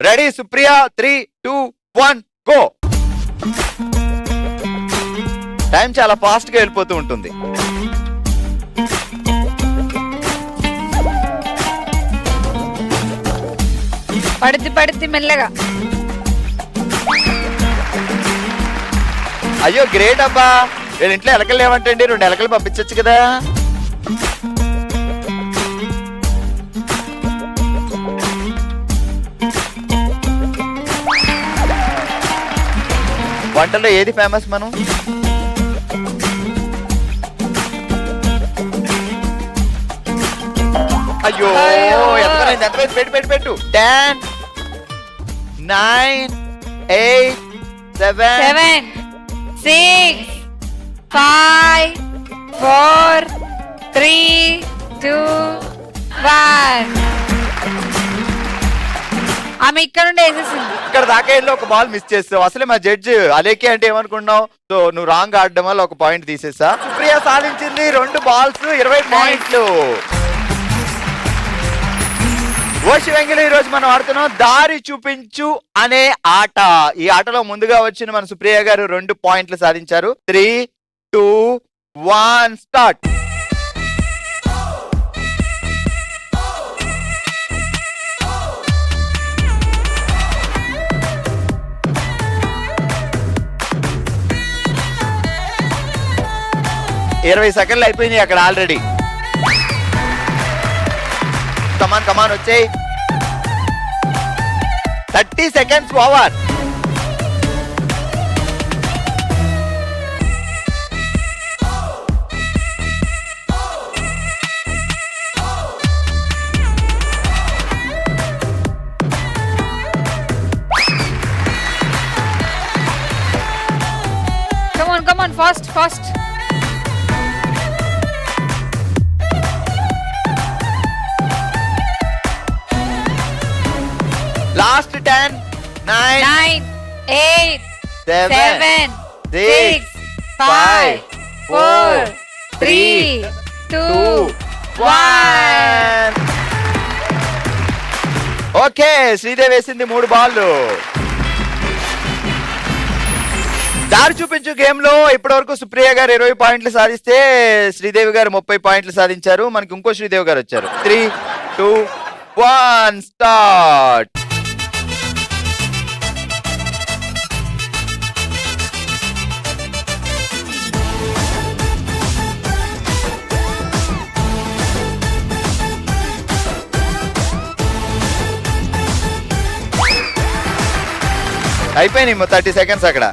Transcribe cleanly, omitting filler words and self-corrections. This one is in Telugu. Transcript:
Ready Supriya 3, 2, 1 go. టైం చాలా ఫాస్ట్ గా వెళ్ళిపోతూ ఉంటుంది. పడుద్ది మెల్లగా. అయ్యో గ్రేట్ అబ్బా, వీళ్ళ ఇంట్లో ఎలకలు లేవంటండి, 2 ఎలకలు పంపించచ్చు కదా. వంటలో ఏది ఫేమస్ మనం? అయ్యో ఎంతమైంది పెట్టు. 10, 9, 8, 7, 6, 5, 4, 3, 2, 1. ఆమె ఇక్కడ నుండి వేసేసింది. ఇక్కడ దాకా వెళ్ళి ఒక బాల్ మిస్ చేస్తావు. అసలే మా జడ్జి అలేకే అంటే ఏమనుకున్నావు? సో నువ్వు రాంగ్ ఆడడం వల్ల ఒక పాయింట్ తీసేసా. సుప్రియ సాధించింది 2 బాల్స్ 20 పాయింట్లు. ఓషి వెంగిలి, ఈ రోజు మనం ఆడుతున్నాం దారి చూపించు అనే ఆట. ఈ ఆటలో ముందుగా వచ్చిన మన సుప్రియ గారు 2 పాయింట్లు సాధించారు. 3, 2, 1 స్టార్ట్. ఇరవై సెకండ్లు అయిపోయినాయి అక్కడ ఆల్రెడీ. కమాన్ వచ్చేయి. 30 seconds over. Come on fast. Last 10, 9, 8, 7, 6, 5, 4, 3, 2, 1. Okay, Sridevi వేసింది 3 బాళ్ళు. దారి చూపించు గేమ్ లో ఇప్పటి వరకు సుప్రియ గారు 20 పాయింట్లు సాధిస్తే శ్రీదేవి గారు 30 పాయింట్లు సాధించారు. మనకి ఇంకో శ్రీదేవి గారు వచ్చారు. 3, 2, 1 స్టార్ట్. అయిపోయినాయి 30 సెకండ్స్ అక్కడ.